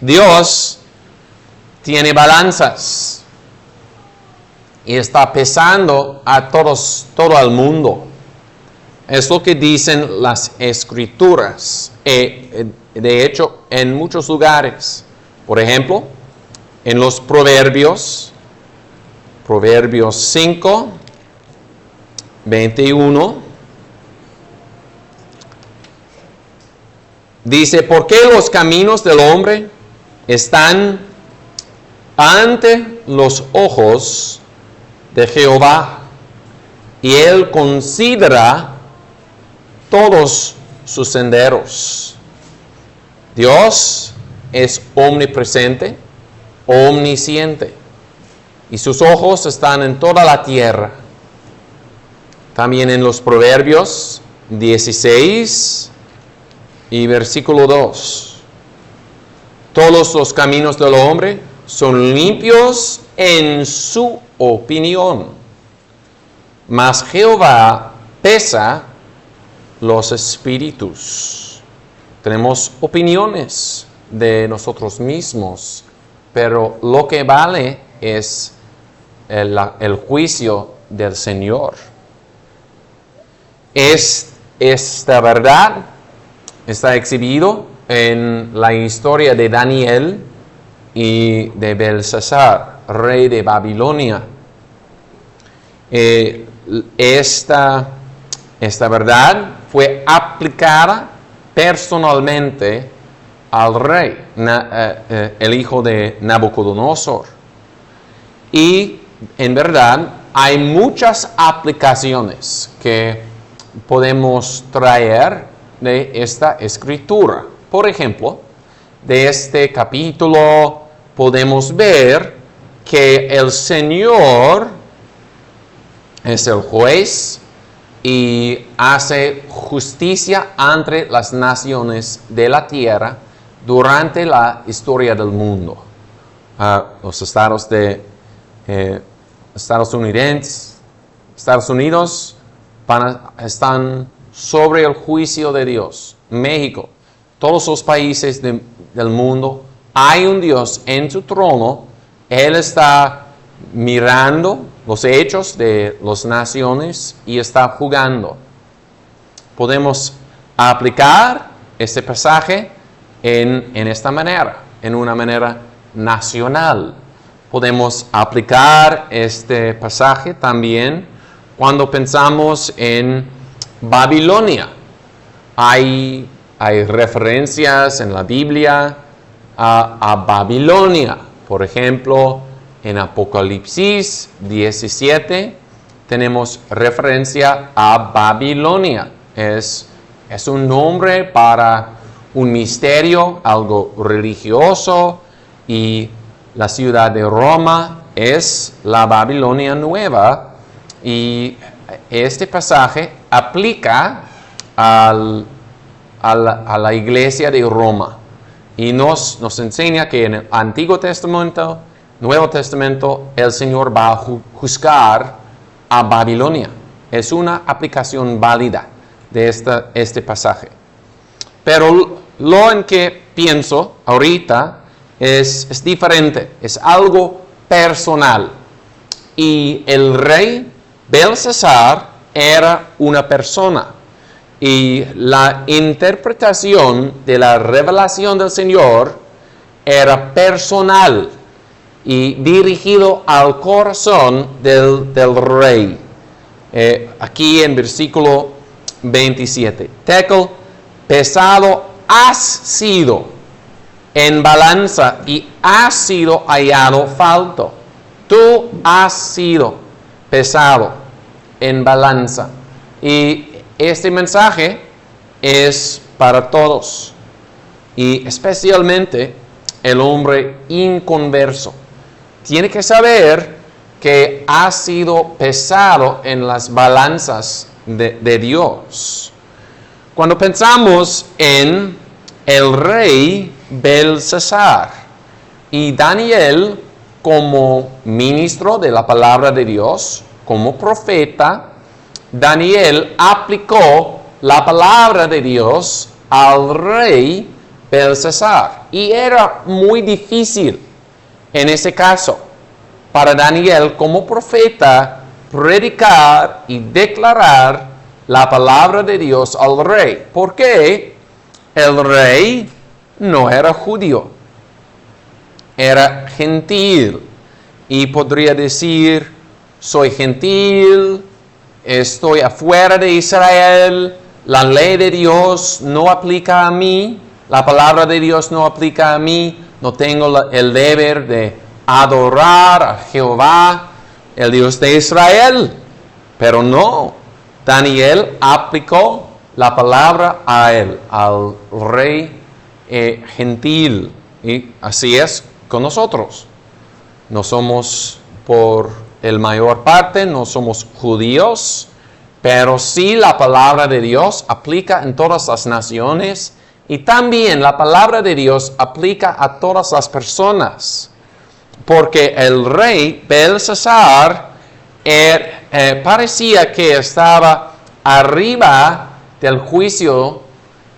Dios tiene balanzas y está pesando a todo el mundo. Es lo que dicen las Escrituras. De hecho, en muchos lugares. Por ejemplo, en los Proverbios 5, 21, dice, ¿por qué los caminos del hombre están ante los ojos de Jehová? Y él considera todos sus senderos. Dios es omnipresente, omnisciente, y sus ojos están en toda la tierra. También en los Proverbios 16 y versículo 2. Todos los caminos del hombre son limpios en su opinión, mas Jehová pesa los espíritus. Tenemos opiniones de nosotros mismos, pero lo que vale es el juicio del Señor. Esta verdad está exhibido en la historia de Daniel y de Belsasar, rey de Babilonia. Esta verdad fue aplicada personalmente al rey, el hijo de Nabucodonosor. Y en verdad hay muchas aplicaciones que podemos traer de esta escritura. Por ejemplo, de este capítulo podemos ver que el Señor es el juez y hace justicia entre las naciones de la tierra durante la historia del mundo. Los estados Estados Unidos están sobre el juicio de Dios. México, todos los países del mundo, hay un Dios en su trono. Él está mirando los hechos de las naciones y está juzgando. Podemos aplicar este pasaje en esta manera, en una manera nacional. Podemos aplicar este pasaje también cuando pensamos en Babilonia. Hay referencias en la Biblia a Babilonia. Por ejemplo, en Apocalipsis 17 tenemos referencia a Babilonia. Es un nombre para un misterio, algo religioso, y la ciudad de Roma es la Babilonia nueva. Y este pasaje aplica a la iglesia de Roma y nos enseña que en el Antiguo Testamento, Nuevo Testamento, el Señor va a juzgar a Babilonia. Es una aplicación válida de este pasaje. Pero lo en que pienso ahorita es diferente, es algo personal. Y el rey Belsasar era una persona. Y la interpretación de la revelación del Señor era personal y dirigido al corazón del rey. Aquí en versículo 27. Tekel, pesado has sido en balanza y has sido hallado falto. Tú has sido pesado en balanza. Y este mensaje es para todos, y especialmente el hombre inconverso. Tiene que saber que ha sido pesado en las balanzas de Dios. Cuando pensamos en el rey Belsasar y Daniel como ministro de la palabra de Dios, como profeta, Daniel aplicó la palabra de Dios al rey Belsasar. Y era muy difícil en ese caso para Daniel como profeta predicar y declarar la palabra de Dios al rey. Porque el rey no era judío, era gentil. Y podría decir, soy gentil, estoy afuera de Israel, la ley de Dios no aplica a mí, la palabra de Dios no aplica a mí, no tengo el deber de adorar a Jehová, el Dios de Israel. Pero no, Daniel aplicó la palabra a él, al rey gentil. Y así es con nosotros. No somos, por el mayor parte, no somos judíos, pero sí la palabra de Dios aplica en todas las naciones y también la palabra de Dios aplica a todas las personas. Porque el rey Belsasar parecía que estaba arriba del juicio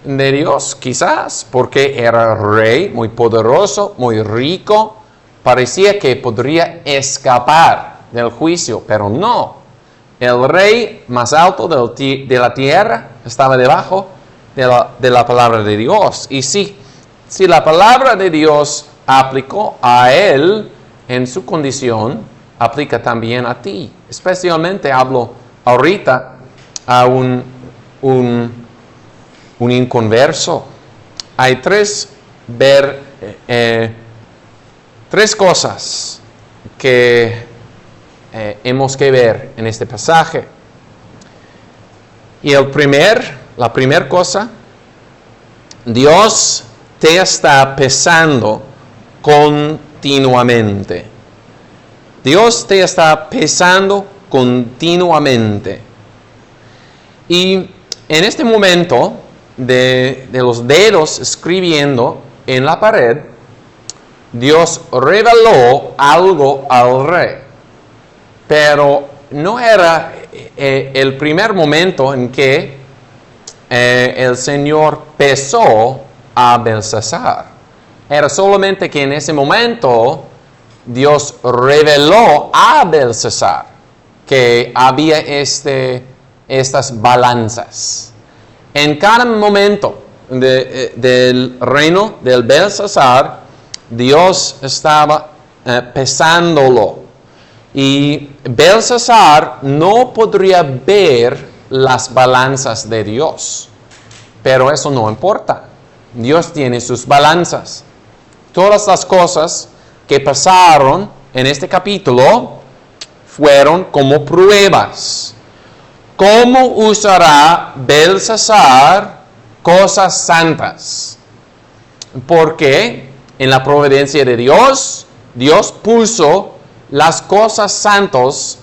de Dios, quizás, porque era rey muy poderoso, muy rico. Parecía que podría escapar del juicio, pero no. El rey más alto de la tierra estaba debajo de la palabra de Dios. Y si la palabra de Dios aplicó a él en su condición, aplica también a ti. Especialmente hablo ahorita a un inconverso. Hay tres cosas que hemos que ver en este pasaje. Y la primera cosa, Dios te está pesando continuamente. Dios te está pesando continuamente. Y en este momento de los dedos escribiendo en la pared, Dios reveló algo al rey. Pero no era el primer momento en que el Señor pesó a Belsasar. Era solamente que en ese momento Dios reveló a Belsasar que había estas balanzas. En cada momento del reino del Belsasar, Dios estaba pesándolo. Y Belsasar no podría ver las balanzas de Dios. Pero eso no importa. Dios tiene sus balanzas. Todas las cosas que pasaron en este capítulo fueron como pruebas. ¿Cómo usará Belsasar cosas santas? Porque en la providencia de Dios, Dios puso las cosas santas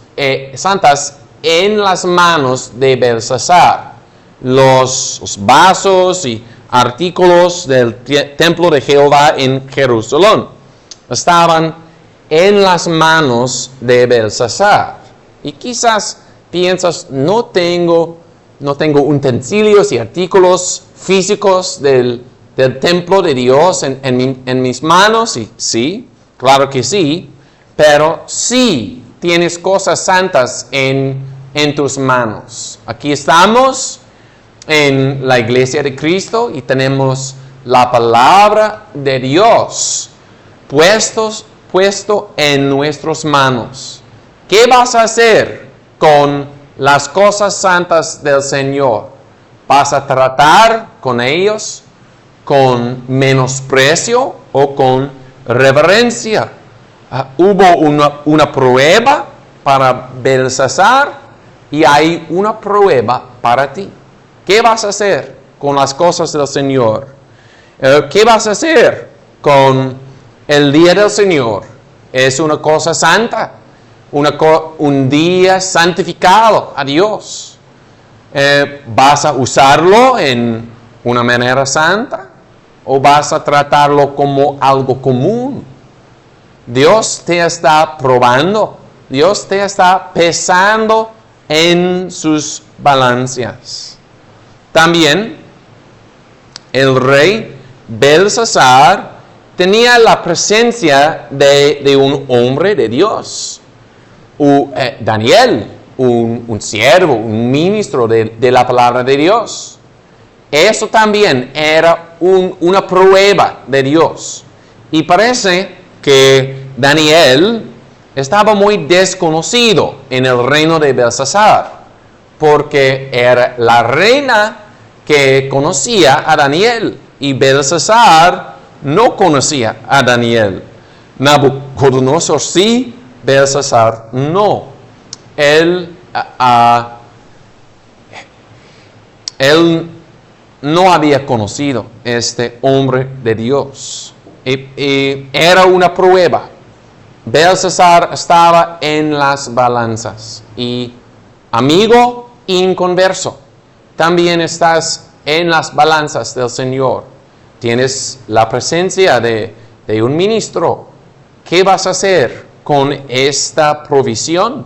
en las manos de Belsasar. Los vasos y artículos del templo de Jehová en Jerusalén estaban en las manos de Belsasar. Y quizás piensas, no tengo utensilios y artículos físicos del templo de Dios en mis manos. Y sí, claro que sí. Pero sí tienes cosas santas en tus manos. Aquí estamos en la iglesia de Cristo y tenemos la palabra de Dios puesto en nuestras manos. ¿Qué vas a hacer con las cosas santas del Señor? ¿Vas a tratar con ellos con menosprecio o con reverencia? Hubo una prueba para Belsasar y hay una prueba para ti. ¿Qué vas a hacer con las cosas del Señor? ¿Qué vas a hacer con el día del Señor? Es una cosa santa, un día santificado a Dios. ¿Vas a usarlo en una manera santa o vas a tratarlo como algo común? Dios te está probando, Dios te está pesando en sus balanzas. También el rey Belsasar tenía la presencia de un hombre de Dios. Daniel, un siervo, un ministro de la palabra de Dios. Eso también era una prueba de Dios. Y parece que Daniel estaba muy desconocido en el reino de Belsasar, porque era la reina que conocía a Daniel, y Belsasar no conocía a Daniel. Nabucodonosor sí, Belsasar no. Él no había conocido a este hombre de Dios. Y era una prueba. Belsasar estaba en las balanzas. Y amigo inconverso, también estás en las balanzas del Señor. Tienes la presencia de un ministro. ¿Qué vas a hacer con esta provisión?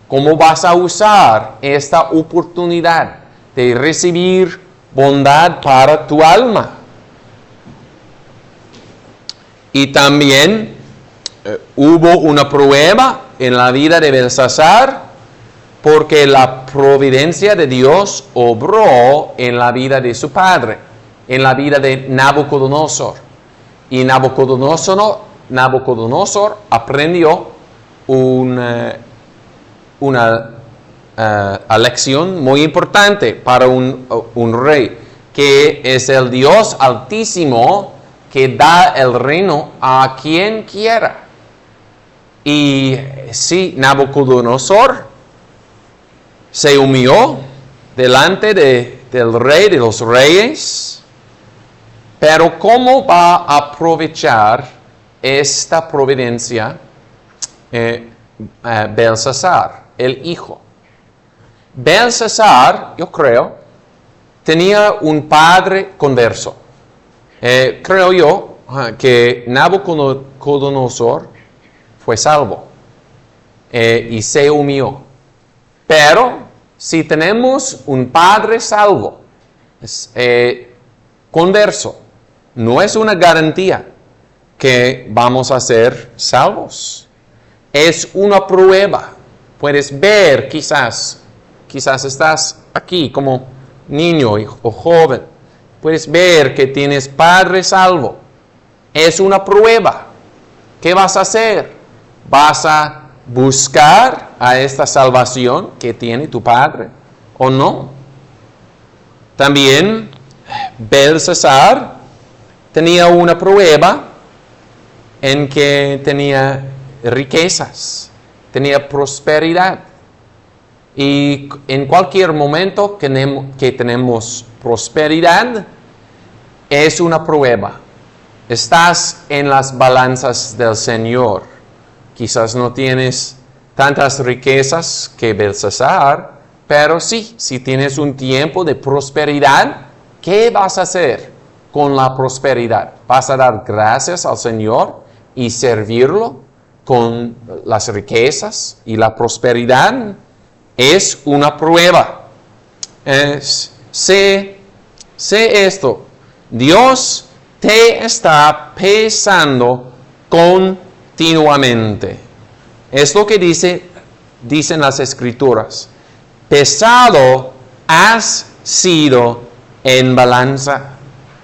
¿Cómo vas a usar esta oportunidad de recibir bondad para tu alma? Y también hubo una prueba en la vida de Belsasar, porque la providencia de Dios obró en la vida de su padre, en la vida de Nabucodonosor. Y Nabucodonosor aprendió una lección muy importante para un rey, que es el Dios Altísimo que da el reino a quien quiera. Y sí, Nabucodonosor se humilló delante del rey de los reyes, pero ¿cómo va a aprovechar esta providencia Belsasar, el hijo? Belsasar, yo creo, tenía un padre converso. Creo yo que Nabucodonosor fue salvo y se humilló. Pero si tenemos un padre salvo, converso, no es una garantía que vamos a ser salvos. Es una prueba. Puedes ver, quizás estás aquí como niño o joven. Puedes ver que tienes padre salvo. Es una prueba. ¿Qué vas a hacer? ¿Vas a buscar a esta salvación que tiene tu padre o no? También Belsasar tenía una prueba en que tenía riquezas, tenía prosperidad. Y en cualquier momento que tenemos prosperidad, es una prueba. Estás en las balanzas del Señor. Quizás no tienes tantas riquezas que Belsasar, pero sí, si tienes un tiempo de prosperidad, ¿qué vas a hacer con la prosperidad? ¿Vas a dar gracias al Señor y servirlo con las riquezas y la prosperidad? Es una prueba. Sé esto. Dios te está pesando continuamente. Es lo que dicen las Escrituras. Pesado has sido en balanza.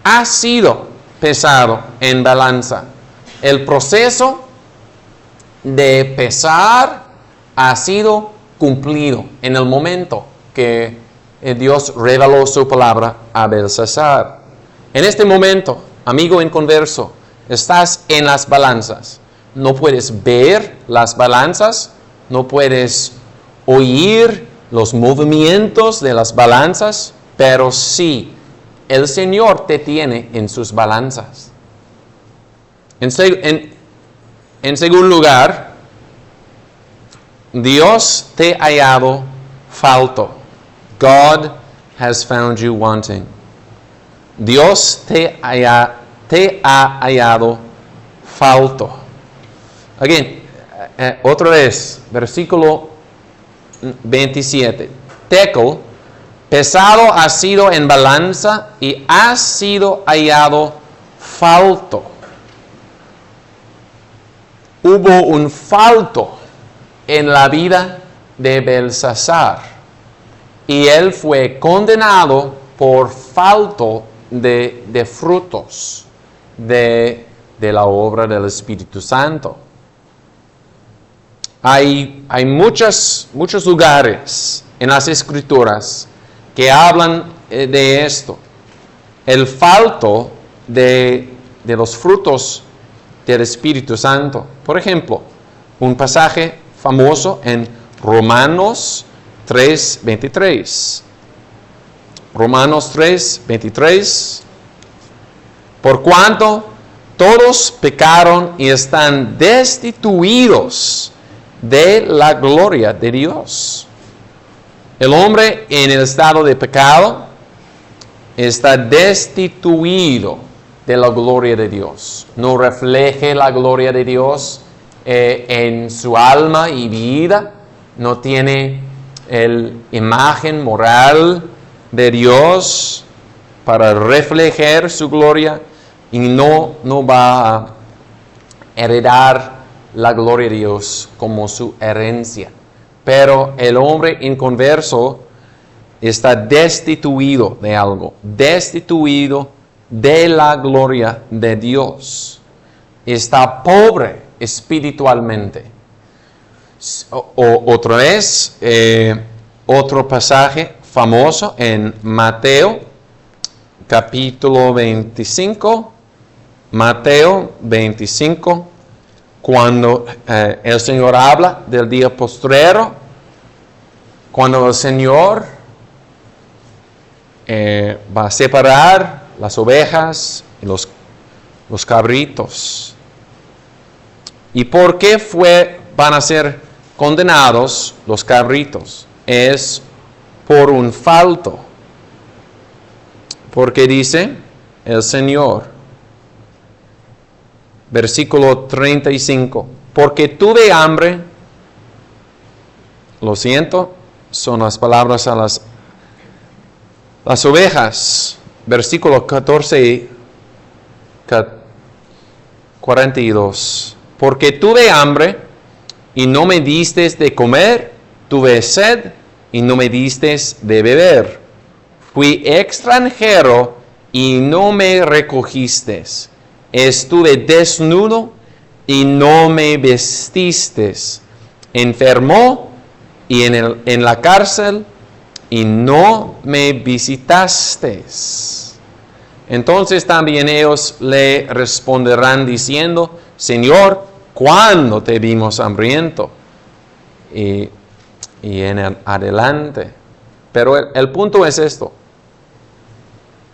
Has sido pesado en balanza. El proceso de pesar ha sido cumplido en el momento que Dios reveló su palabra a Belsasar. En este momento, amigo inconverso, estás en las balanzas. No puedes ver las balanzas, no puedes oír los movimientos de las balanzas, pero sí, el Señor te tiene en sus balanzas. En segundo lugar, Dios te ha hallado falto. God has found you wanting. Dios te ha hallado falto. Again, otra vez, versículo 27. Tekel, pesado has sido en balanza y has sido hallado falto. Hubo un falto en la vida de Belsasar y él fue condenado por falto de frutos de la obra del Espíritu Santo. Hay muchos lugares en las Escrituras que hablan de esto. El falto de los frutos del Espíritu Santo. Por ejemplo, un pasaje famoso en Romanos 3:23. Romanos 3:23. Por cuanto todos pecaron y están destituidos de la gloria de Dios. El hombre en el estado de pecado está destituido de la gloria de Dios. No refleje la gloria de Dios en su alma y vida. No tiene la imagen moral de Dios para reflejar su gloria y no va a heredar la gloria de Dios como su herencia. Pero el hombre inconverso está destituido de algo, destituido de la gloria de Dios. Está pobre espiritualmente. Otra vez, otro pasaje famoso en Mateo, capítulo 25. Mateo 25, cuando el Señor habla del día postrero, cuando el Señor va a separar las ovejas y los cabritos. ¿Y por qué van a ser condenados los cabritos? Es por un falto. Porque dice el Señor, versículo 35, porque tuve hambre, lo siento, son las palabras a las ovejas, versículo 14, 42, porque tuve hambre y no me diste de comer, tuve sed y no me diste de beber, fui extranjero y no me recogiste, estuve desnudo y no me vestiste, enfermo y en la cárcel y no me visitaste. Entonces también ellos le responderán diciendo, Señor, ¿cuándo te vimos hambriento? Y en adelante. Pero el punto es esto,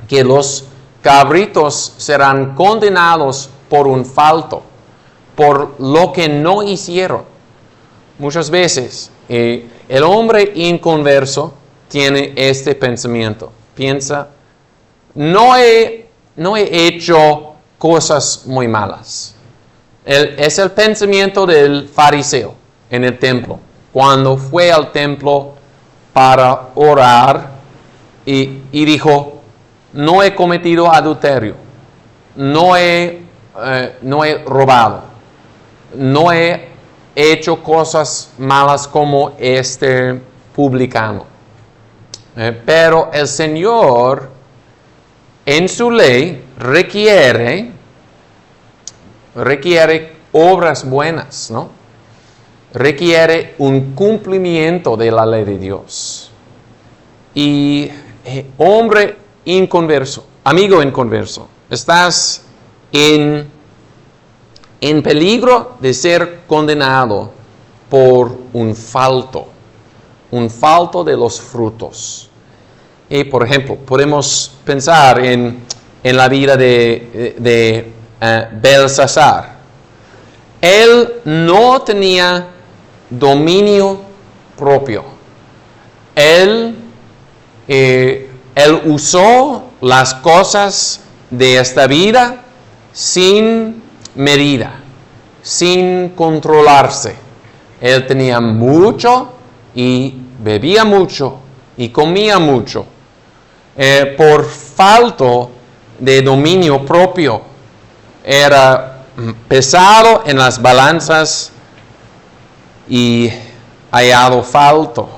que los cabritos serán condenados por un falto, por lo que no hicieron. Muchas veces el hombre inconverso tiene este pensamiento. Piensa, no he hecho cosas muy malas. Es el pensamiento del fariseo en el templo. Cuando fue al templo para orar y dijo, no he cometido adulterio, no he robado, no he hecho cosas malas como este publicano. Pero el Señor en su ley requiere obras buenas, ¿no? Requiere un cumplimiento de la ley de Dios. Y hombre inconverso, amigo inconverso, estás en peligro de ser condenado por un falto de los frutos. Y por ejemplo, podemos pensar en la vida de Belsasar. Él no tenía dominio propio. Él usó las cosas de esta vida sin medida, sin controlarse. Él tenía mucho y bebía mucho y comía mucho. Por falta de dominio propio, era pesado en las balanzas y hallado falto.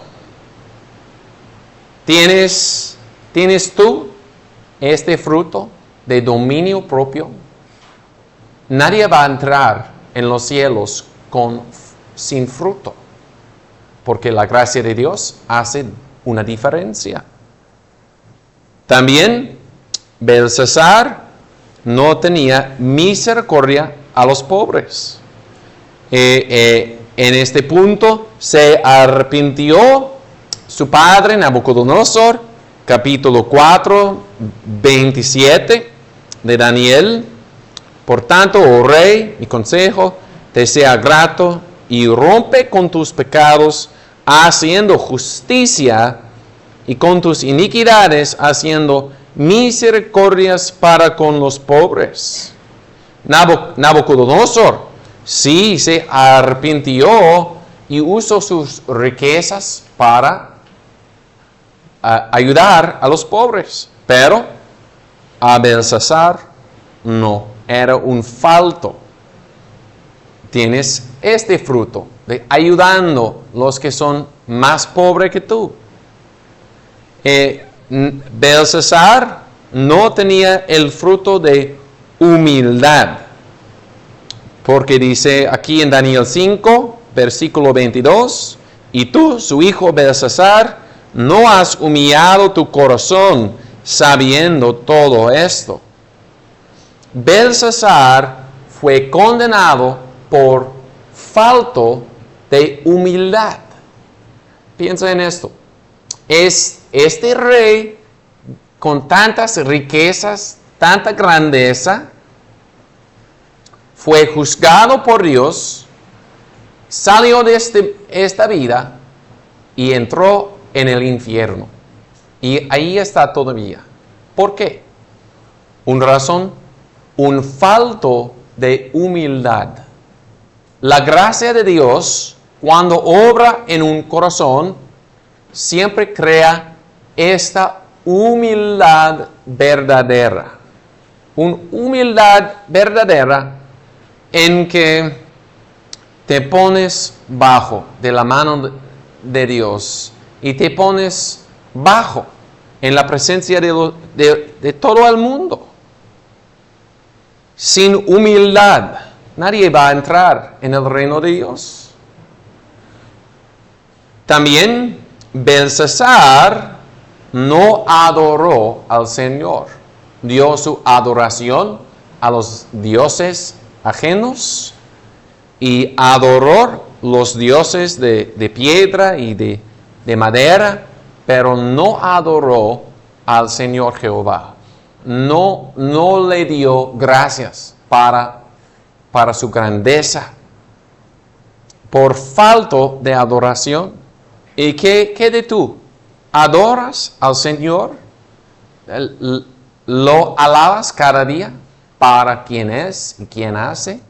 ¿Tienes tú este fruto de dominio propio? Nadie va a entrar en los cielos sin fruto, porque la gracia de Dios hace una diferencia. También Belsasar no tenía misericordia a los pobres. En este punto se arrepintió su padre Nabucodonosor, capítulo 4, 27 de Daniel. Por tanto, oh rey, mi consejo te sea grato y rompe con tus pecados haciendo justicia y con tus iniquidades haciendo misericordias para con los pobres. Nabucodonosor sí se arrepintió y usó sus riquezas para ayudar a los pobres, pero a Belsasar no, era un falto. Tienes este fruto de ayudando a los que son más pobres que tú. Belsasar no tenía el fruto de humildad, porque dice aquí en Daniel 5, versículo 22, y tú, su hijo Belsasar, no has humillado tu corazón sabiendo todo esto. Belsasar fue condenado por falto de humildad. Piensa en esto. Este rey, con tantas riquezas, tanta grandeza, fue juzgado por Dios, salió de esta vida y entró en el infierno. Y ahí está todavía. ¿Por qué? Una razón, un falto de humildad. La gracia de Dios, cuando obra en un corazón, siempre crea esta humildad verdadera. Una humildad verdadera en que te pones bajo de la mano de Dios y te pones bajo en la presencia de todo el mundo. Sin humildad, nadie va a entrar en el reino de Dios. También Belsasar no adoró al Señor. Dio su adoración a los dioses ajenos y adoró los dioses de piedra y de madera, pero no adoró al Señor Jehová. No le dio gracias para su grandeza. Por falta de adoración. ¿Y qué de tú? ¿Adoras al Señor? ¿Lo alabas cada día para quien es y quien hace?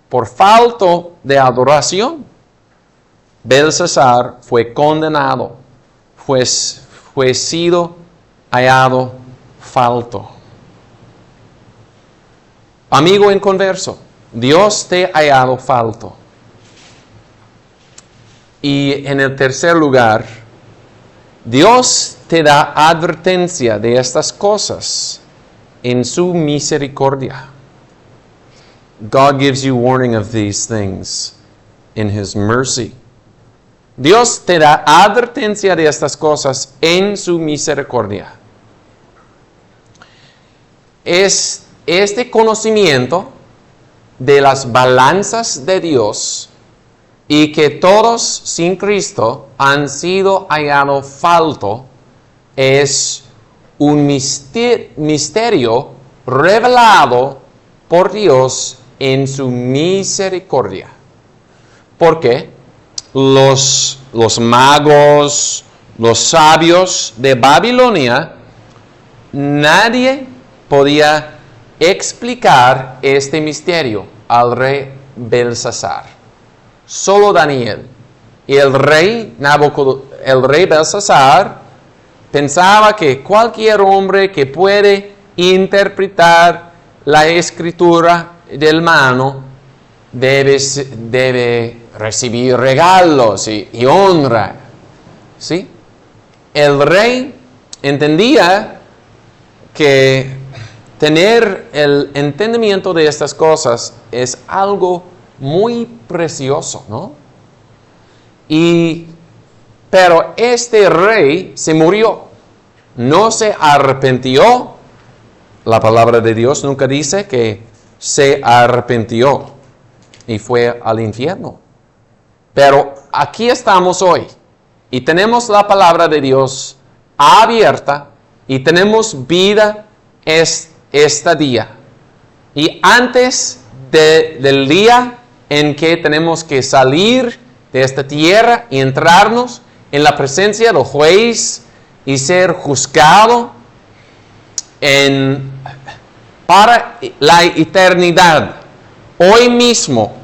Por falta de adoración, Belsasar fue condenado, fue sido hallado falto. Amigo inconverso, Dios te ha hallado falto. Y en el tercer lugar, Dios te da advertencia de estas cosas en su misericordia. God gives you warning of these things in His mercy. Dios te da advertencia de estas cosas en su misericordia. Es este conocimiento de las balanzas de Dios y que todos sin Cristo han sido hallados falto, es un misterio revelado por Dios en su misericordia. Porque los magos, los sabios de Babilonia, nadie podía explicar este misterio al rey Belsasar. Solo Daniel. Y el rey Belsasar pensaba que cualquier hombre que puede interpretar la escritura del mano debe recibir regalos y honra. ¿Sí? El rey entendía que tener el entendimiento de estas cosas es algo muy precioso, ¿no? Pero este rey se murió, no se arrepintió. La palabra de Dios nunca dice que se arrepintió y fue al infierno. Pero aquí estamos hoy y tenemos la palabra de Dios abierta y tenemos vida este día. Y antes del día en que tenemos que salir de esta tierra y entrarnos en la presencia del juez y ser juzgado para la eternidad. Hoy mismo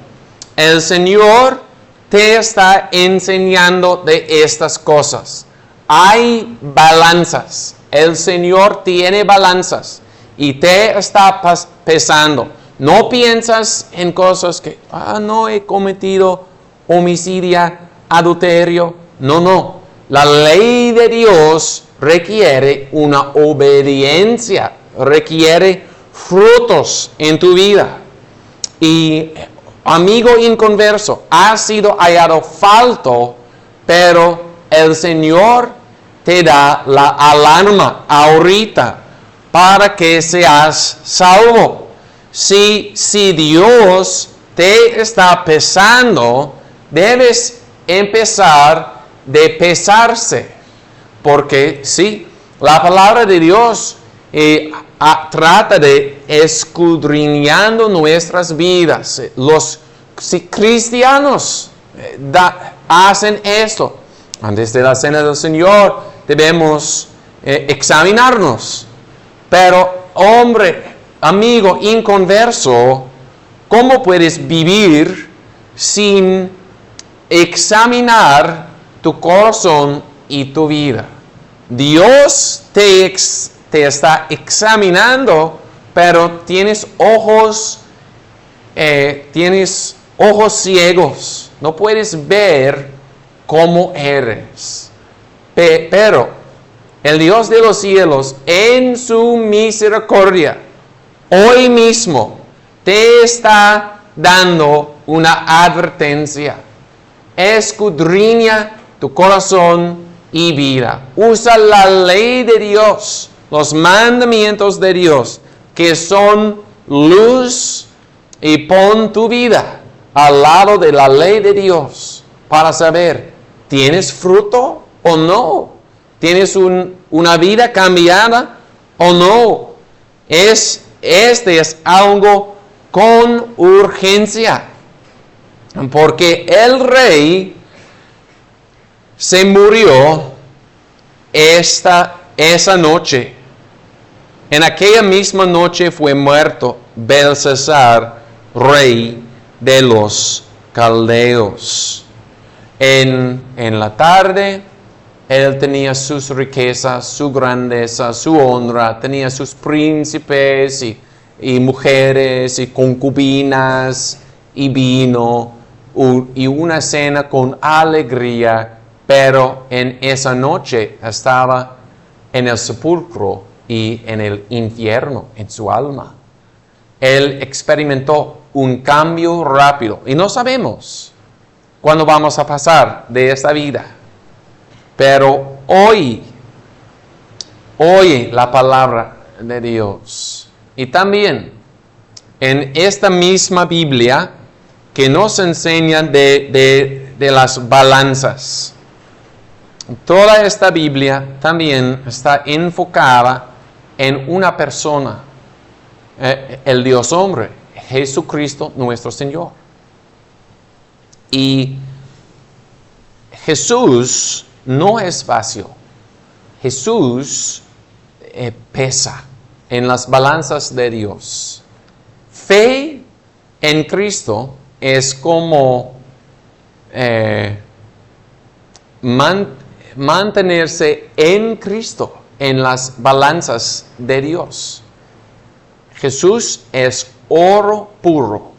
el Señor te está enseñando de estas cosas. Hay balanzas. El Señor tiene balanzas y te está pesando. No piensas en cosas que, no he cometido homicidio, adulterio. No. La ley de Dios requiere una obediencia, requiere frutos en tu vida. Y amigo inconverso, has sido hallado falto, pero el Señor te da la alarma ahorita para que seas salvo. Si Dios te está pesando, debes empezar de pesarse. Porque sí, la palabra de Dios trata de escudriñando nuestras vidas. Los cristianos hacen esto. Antes de la cena del Señor debemos examinarnos. Pero hombre, amigo inconverso, ¿cómo puedes vivir sin examinar tu corazón y tu vida? Dios te está examinando, pero tienes ojos ciegos. No puedes ver cómo eres. Pero el Dios de los cielos, en su misericordia, hoy mismo te está dando una advertencia. Escudriña tu corazón y vida. Usa la ley de Dios, los mandamientos de Dios, que son luz, y pon tu vida al lado de la ley de Dios para saber, ¿tienes fruto o no? ¿Tienes una vida cambiada o no? Este es algo con urgencia, porque el rey se murió esa noche. En aquella misma noche fue muerto Belsasar, rey de los caldeos. En la tarde, él tenía sus riquezas, su grandeza, su honra, tenía sus príncipes y mujeres y concubinas y vino y una cena con alegría, pero en esa noche estaba en el sepulcro y en el infierno, en su alma. Él experimentó un cambio rápido y no sabemos cuándo vamos a pasar de esta vida. Pero oye la palabra de Dios. Y también en esta misma Biblia que nos enseña de las balanzas. Toda esta Biblia también está enfocada en una persona, el Dios hombre, Jesucristo nuestro Señor. Y Jesús no es vacío. Jesús pesa en las balanzas de Dios. Fe en Cristo es como mantenerse en Cristo en las balanzas de Dios. Jesús es oro puro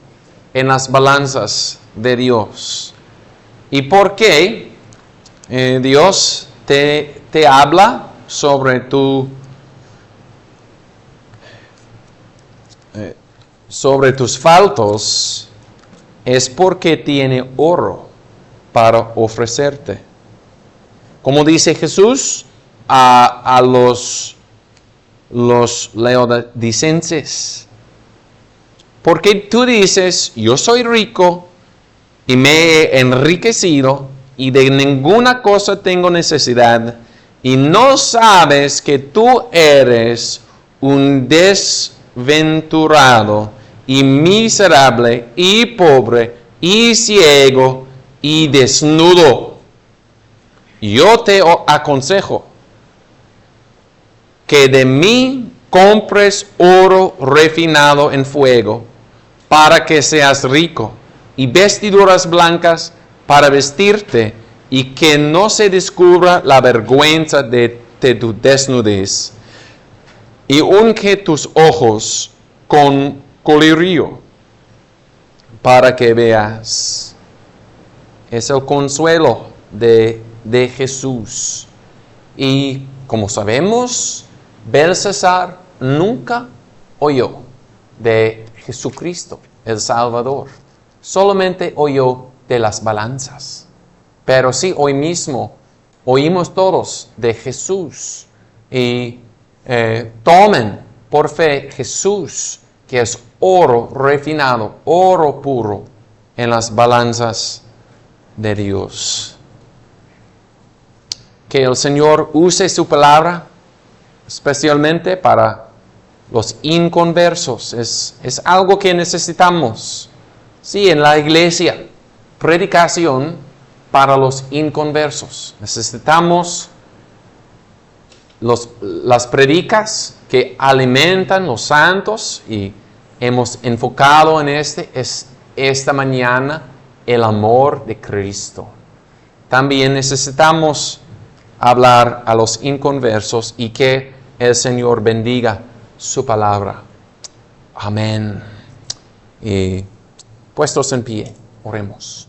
en las balanzas de Dios. ¿Y por qué Dios te habla sobre tus faltos? Es porque tiene oro para ofrecerte. Como dice Jesús a los laodicenses. Porque tú dices, yo soy rico y me he enriquecido y de ninguna cosa tengo necesidad, y no sabes que tú eres un desventurado y miserable y pobre y ciego y desnudo. Yo te aconsejo que de mí compres oro refinado en fuego para que seas rico, y vestiduras blancas para vestirte, y que no se descubra la vergüenza de tu desnudez, y unge tus ojos con colirio para que veas. Es el consuelo de Jesús. Y como sabemos, Belsasar nunca oyó de Jesucristo, el Salvador. Solamente oyó de las balanzas. Pero sí, hoy mismo oímos todos de Jesús. Y tomen por fe Jesús, que es oro refinado, oro puro en las balanzas de Dios. Que el Señor use su palabra especialmente para los inconversos. Es algo que necesitamos. Sí, en la iglesia, predicación para los inconversos. Necesitamos las predicas que alimentan los santos, y hemos enfocado en esta mañana el amor de Cristo. También necesitamos hablar a los inconversos, y que el Señor bendiga su palabra. Amén. Y puestos en pie, oremos.